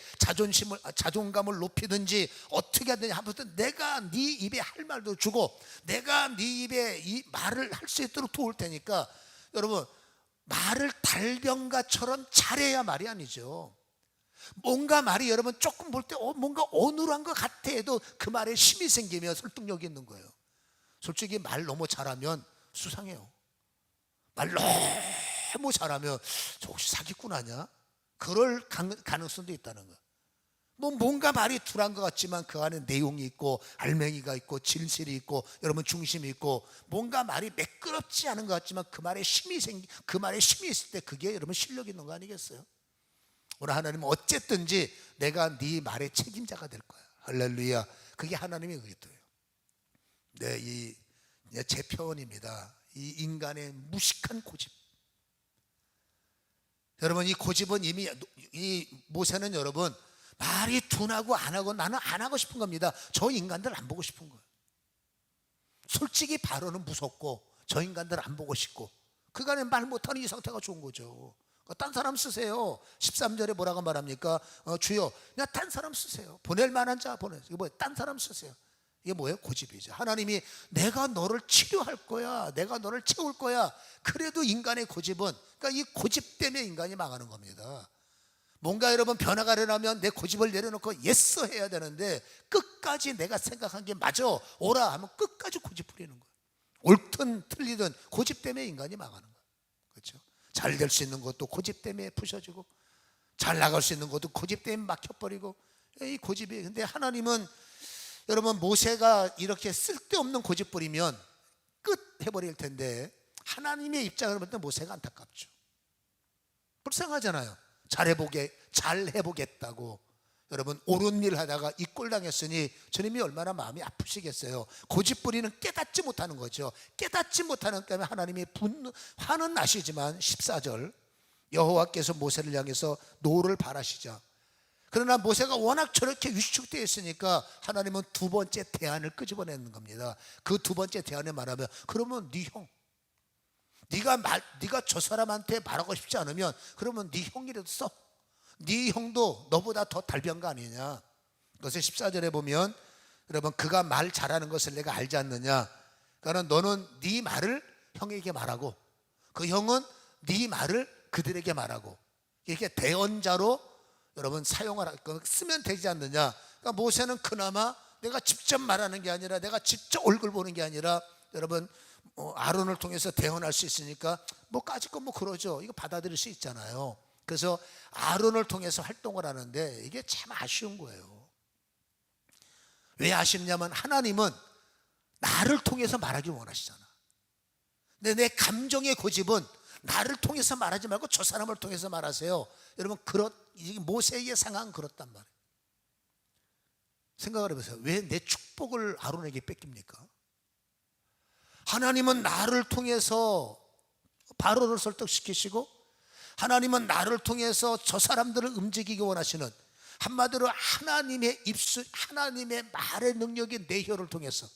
자존감을 높이든지 어떻게 하든지 아무튼 내가 네 입에 할 말도 주고, 내가 네 입에 이 말을 할 수 있도록 도울 테니까. 여러분, 말을 달병가처럼 잘해야 말이 아니죠. 뭔가 말이 여러분 조금 볼 때 뭔가 어눌한 것 같아 해도 그 말에 힘이 생기면 설득력이 있는 거예요. 솔직히 말 너무 잘하면 수상해요. 말 너무 잘하면 저 혹시 사기꾼 아니야? 그럴 가능성도 있다는 거예요. 뭔가 말이 둔한 것 같지만 그 안에 내용이 있고 알맹이가 있고 진실이 있고 여러분 중심이 있고, 뭔가 말이 매끄럽지 않은 것 같지만 그 말에 힘이 있을 때 그게 여러분 실력 있는 거 아니겠어요? 오늘 하나님은 어쨌든지 내가 네 말의 책임자가 될 거야. 할렐루야. 그게 하나님의 의도예요. 네, 제 표현입니다. 이 인간의 무식한 고집. 여러분, 이 고집은 이미, 이 모세는 여러분 말이 둔하고 안 하고, 나는 안 하고 싶은 겁니다. 저 인간들 안 보고 싶은 거예요. 솔직히 바로는 무섭고 저 인간들 안 보고 싶고, 그간에 말 못하는 이 상태가 좋은 거죠. 딴 사람 쓰세요. 13절에 뭐라고 말합니까? 주여, 그냥 딴 사람 쓰세요. 보낼 만한 자 보내세요. 이거 뭐예요? 딴 사람 쓰세요. 이게 뭐예요? 고집이죠. 하나님이 내가 너를 치료할 거야, 내가 너를 채울 거야. 그래도 인간의 고집은, 그러니까 이 고집 때문에 인간이 망하는 겁니다. 뭔가 여러분 변화가 일어나면 내 고집을 내려놓고 예스 해야 되는데, 끝까지 내가 생각한 게 맞아, 오라 하면 끝까지 고집 부리는 거예요. 옳든 틀리든 고집 때문에 인간이 망하는 거예요. 그렇죠? 잘 될 수 있는 것도 고집 때문에 부셔지고, 잘 나갈 수 있는 것도 고집 때문에 막혀버리고, 이 고집이. 근데 하나님은 여러분, 모세가 이렇게 쓸데없는 고집 부리면 끝 해버릴 텐데, 하나님의 입장으로 볼 때 모세가 안타깝죠. 불쌍하잖아요. 잘해보겠다고 여러분 옳은 일 하다가 이 꼴 당했으니 주님이 얼마나 마음이 아프시겠어요. 고집 부리는 깨닫지 못하는 거죠. 깨닫지 못하는 것 때문에 하나님이 화는 나시지만 14절, 여호와께서 모세를 향해서 노를 바라시자. 그러나 모세가 워낙 저렇게 위축되어 있으니까 하나님은 두 번째 대안을 끄집어내는 겁니다. 그 두 번째 대안에 말하면, 그러면 네 형, 네가 저 사람한테 말하고 싶지 않으면 그러면 네 형이라도 써. 네 형도 너보다 더 달변가 아니냐. 그래서 14절에 보면 여러분, 그가 말 잘하는 것을 내가 알지 않느냐. 그러니까 너는 네 말을 형에게 말하고 그 형은 네 말을 그들에게 말하고, 이렇게 대언자로 여러분 쓰면 되지 않느냐. 그러니까 모세는 그나마 내가 직접 말하는 게 아니라, 내가 직접 얼굴 보는 게 아니라, 여러분 아론을 통해서 대언할 수 있으니까 까짓 건 그러죠. 이거 받아들일 수 있잖아요. 그래서 아론을 통해서 활동을 하는데 이게 참 아쉬운 거예요. 왜 아쉽냐면 하나님은 나를 통해서 말하기 원하시잖아. 근데 내 감정의 고집은 나를 통해서 말하지 말고 저 사람을 통해서 말하세요. 여러분, 모세의 상황은 그렇단 말이에요. 생각을 해보세요. 왜 내 축복을 아론에게 뺏깁니까? 하나님은 나를 통해서 바로를 설득시키시고, 하나님은 나를 통해서 저 사람들을 움직이기 원하시는, 한마디로 하나님의 입술, 하나님의 말의 능력이 내 혀를 통해서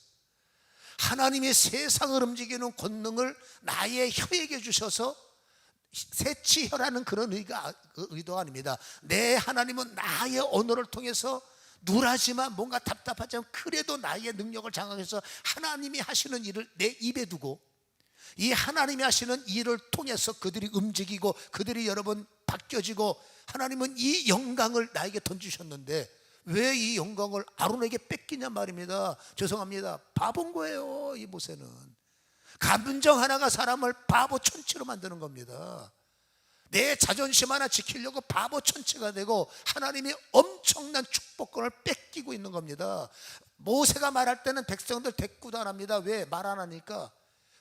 하나님의 세상을 움직이는 권능을 나의 혀에게 주셔서, 새치혀라는 그런 의도가 아닙니다. 내 하나님은 나의 언어를 통해서 누라지만 뭔가 답답하지만 그래도 나의 능력을 장악해서 하나님이 하시는 일을 내 입에 두고, 이 하나님이 하시는 일을 통해서 그들이 움직이고 그들이 여러분 바뀌어지고, 하나님은 이 영광을 나에게 던지셨는데 왜 이 영광을 아론에게 뺏기냐 말입니다. 죄송합니다. 바본 거예요. 이 모세는 감정 하나가 사람을 바보 천치로 만드는 겁니다. 내 자존심 하나 지키려고 바보 천치가 되고 하나님이 엄청난 축복권을 뺏기고 있는 겁니다. 모세가 말할 때는 백성들 대꾸도 안 합니다. 왜 말 안 하니까?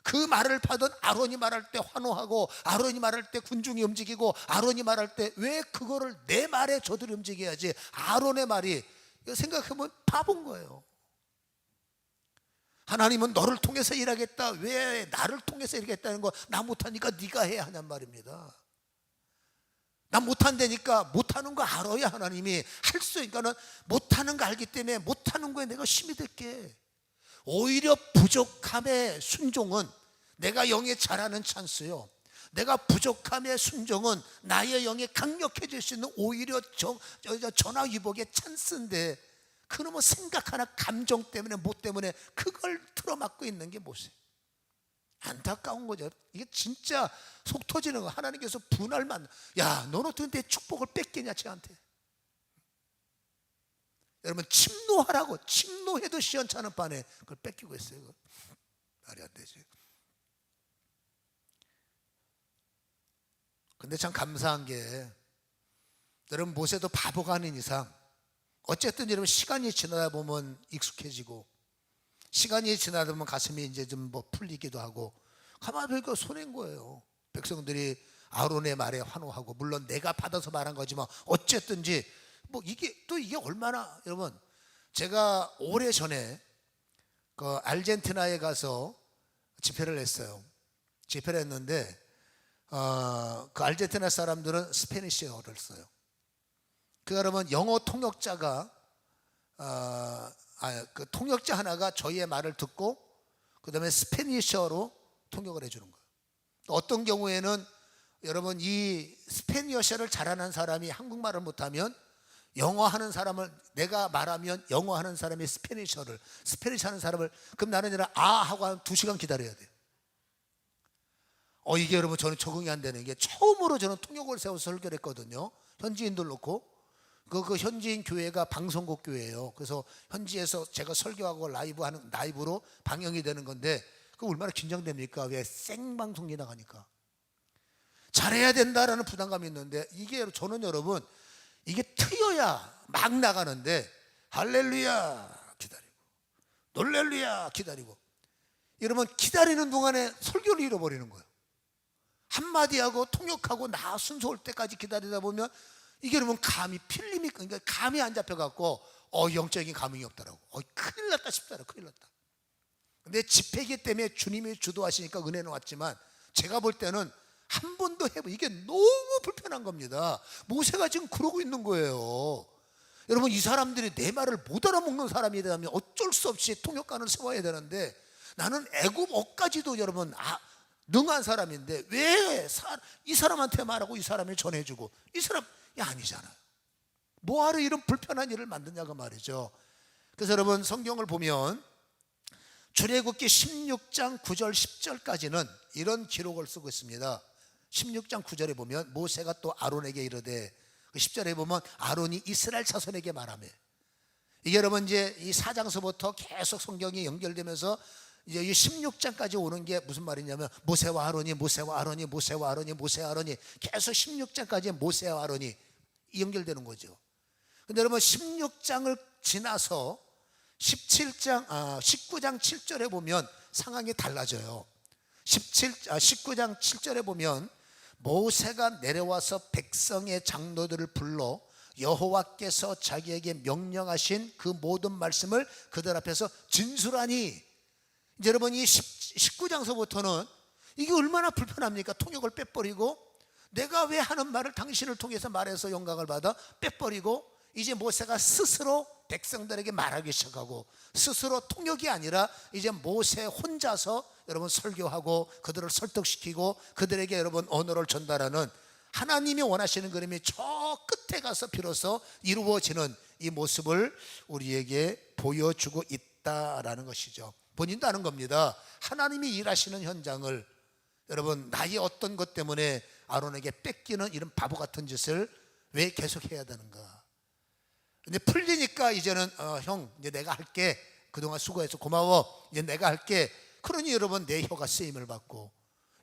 그 말을 받은 아론이 말할 때 환호하고, 아론이 말할 때 군중이 움직이고, 아론이 말할 때 왜 그거를 내 말에 저들이 움직여야지? 아론의 말이, 생각해보면 바본 거예요. 하나님은 너를 통해서 일하겠다. 왜 나를 통해서 일하겠다는 거 나 못하니까 네가 해야 하냔 말입니다. 나 못한다니까 못하는 거 알아야 하나님이 할 수 있으니까는 못하는 거 알기 때문에 못하는 거에 내가 힘이 될게. 오히려 부족함의 순종은 내가 영에 잘하는 찬스요. 내가 부족함의 순종은 나의 영에 강력해질 수 있는 오히려 전화위복의 찬스인데, 그놈의 생각 하나, 감정 때문에 뭐 때문에 그걸 틀어막고 있는 게 모세. 안타까운 거죠. 이게 진짜 속 터지는 거. 하나님께서 분할만, 야 너는 어떻게 내 축복을 뺏기냐 쟤한테. 여러분, 침노하라고, 침노해도 시원찮은 판에 그걸 뺏기고 있어요. 그거. 말이 안 되지. 근데 참 감사한 게, 여러분 모세도 바보가 아닌 이상 어쨌든 여러분 시간이 지나다 보면 익숙해지고, 시간이 지나다 보면 가슴이 이제 좀 뭐 풀리기도 하고, 가만히 보니까 손해인 거예요. 백성들이 아론의 말에 환호하고, 물론 내가 받아서 말한 거지만 어쨌든지 뭐 이게 얼마나, 여러분 제가 오래전에 그 아르헨티나에 가서 집회를 했어요. 집회를 했는데 그 아르헨티나 사람들은 스페니쉬어를 써요. 그러면 영어 통역자가 그 통역자 하나가 저희의 말을 듣고 그 다음에 스페니쉬어로 통역을 해주는 거예요. 어떤 경우에는 여러분 이 스페니쉬어를 잘하는 사람이 한국말을 못하면, 영어 하는 사람을, 내가 말하면 영어 하는 사람이 스페니쉬 하는 사람을, 그럼 나는 하고 한 2시간 기다려야 돼요. 이게 여러분 저는 적응이 안 되는 게, 처음으로 저는 통역을 세워서 설교를 했거든요. 현지인들 놓고. 그 현지인 교회가 방송국 교회예요. 그래서 현지에서 제가 설교하고 라이브로 방영이 되는 건데, 그 얼마나 긴장됩니까? 왜 생방송이 나가니까. 잘해야 된다라는 부담감이 있는데, 이게 저는 여러분 이게 트여야 막 나가는데, 할렐루야 기다리고, 놀렐루야 기다리고, 여러분 기다리는 동안에 설교를 잃어버리는 거예요. 한마디 하고 통역하고 나 순서 올 때까지 기다리다 보면 이게 여러분 감이 필름이, 그러니까 감이 안 잡혀갖고 영적인 감흥이 없더라고. 큰일 났다 싶더라고. 큰일 났다. 근데 집회기 때문에 주님이 주도하시니까 은혜는 왔지만, 제가 볼 때는 한 번도 이게 너무 불편한 겁니다. 모세가 지금 그러고 있는 거예요. 여러분 이 사람들이 내 말을 못 알아먹는 사람이 되면 어쩔 수 없이 통역관을 세워야 되는데, 나는 애굽어까지도 여러분 능한 사람인데 왜 이 사람한테 말하고 이 사람이 전해주고 이 사람이 아니잖아요. 뭐하러 이런 불편한 일을 만드냐고 말이죠. 그래서 여러분 성경을 보면 출애굽기 16장 9절 10절까지는 이런 기록을 쓰고 있습니다. 16장 9절에 보면 모세가 또 아론에게 이르되, 10절에 보면 아론이 이스라엘 자손에게 말하며, 이게 여러분 이제 이 4장서부터 계속 성경이 연결되면서 이제 이 16장까지 오는 게 무슨 말이냐면 모세와 아론이 모세와 아론이 모세와 아론이 모세와 아론이 계속 16장까지 모세와 아론이 연결되는 거죠. 근데 여러분 16장을 지나서 19장 7절에 보면 상황이 달라져요. 19장 7절에 보면 모세가 내려와서 백성의 장로들을 불러 여호와께서 자기에게 명령하신 그 모든 말씀을 그들 앞에서 진술하니, 이제 여러분 이 19장서부터는 이게 얼마나 불편합니까? 통역을 빼버리고 내가 왜 하는 말을 당신을 통해서 말해서 영광을 받아 빼버리고 이제 모세가 스스로 백성들에게 말하기 시작하고 스스로 통역이 아니라 이제 모세 혼자서 여러분 설교하고 그들을 설득시키고 그들에게 여러분 언어를 전달하는, 하나님이 원하시는 그림이 저 끝에 가서 비로소 이루어지는 이 모습을 우리에게 보여주고 있다라는 것이죠. 본인도 아는 겁니다. 하나님이 일하시는 현장을 여러분 나의 어떤 것 때문에 아론에게 뺏기는 이런 바보 같은 짓을 왜 계속 해야 되는가. 근데 풀리니까 이제는 형 이제 내가 할게, 그동안 수고해서 고마워, 이제 내가 할게. 그러니 여러분 내 혀가 쓰임을 받고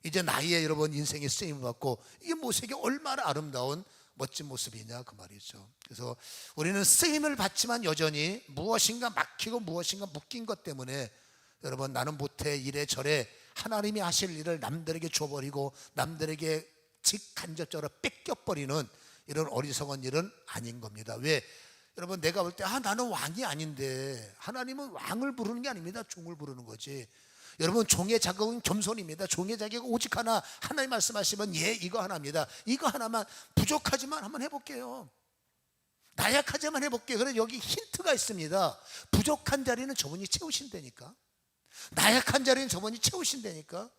이제 나의 여러분 인생이 쓰임을 받고, 이게 모세에게 얼마나 아름다운 멋진 모습이냐 그 말이죠. 그래서 우리는 쓰임을 받지만 여전히 무엇인가 막히고 무엇인가 묶인 것 때문에 여러분 나는 못해 이래저래 하나님이 하실 일을 남들에게 줘버리고 남들에게 직간접적으로 뺏겨버리는 이런 어리석은 일은 아닌 겁니다. 왜? 여러분 내가 볼 때 나는 왕이 아닌데, 하나님은 왕을 부르는 게 아닙니다. 종을 부르는 거지. 여러분 종의 자격은 겸손입니다. 종의 자격은 오직 하나, 하나님 말씀하시면 예 이거 하나입니다. 이거 하나만, 부족하지만 한번 해볼게요. 나약하지만 해볼게요. 그래서 여기 힌트가 있습니다. 부족한 자리는 저분이 채우신다니까. 나약한 자리는 저분이 채우신다니까.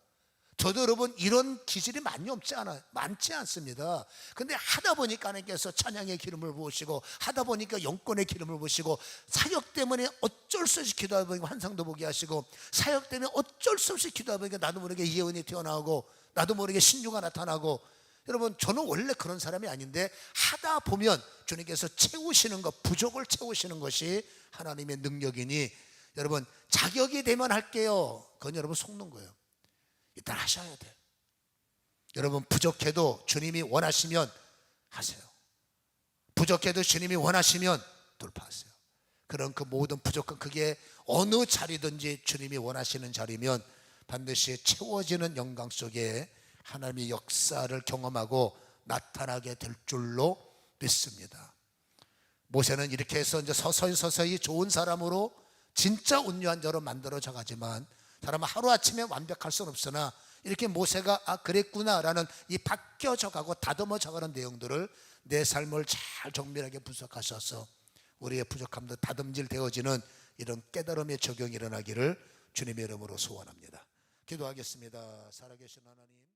저도 여러분 이런 기질이 많지 않습니다. 근데 하다 보니까 하나님께서 찬양의 기름을 부으시고 하다 보니까 영권의 기름을 부으시고 사역 때문에 어쩔 수 없이 기도하다 보니까 환상도 보게 하시고 사역 때문에 어쩔 수 없이 기도하다 보니까 나도 모르게 예언이 튀어나오고 나도 모르게 신유가 나타나고, 여러분 저는 원래 그런 사람이 아닌데 하다 보면 주님께서 채우시는 것, 부족을 채우시는 것이 하나님의 능력이니 여러분 자격이 되면 할게요. 그건 여러분 속는 거예요. 일단 하셔야 돼. 여러분 부족해도 주님이 원하시면 하세요. 부족해도 주님이 원하시면 돌파하세요. 그런 그 모든 부족한, 그게 어느 자리든지 주님이 원하시는 자리면 반드시 채워지는 영광 속에 하나님의 역사를 경험하고 나타나게 될 줄로 믿습니다. 모세는 이렇게 해서 이제 서서히 좋은 사람으로 진짜 온유한 자로 만들어져 가지만 사람은 하루아침에 완벽할 수는 없으나 이렇게 모세가 그랬구나라는 이 바뀌어져 가고 다듬어져 가는 내용들을 내 삶을 잘 정밀하게 분석하셔서 우리의 부족함도 다듬질 되어지는 이런 깨달음의 적용이 일어나기를 주님의 이름으로 소원합니다. 기도하겠습니다. 살아계신 하나님,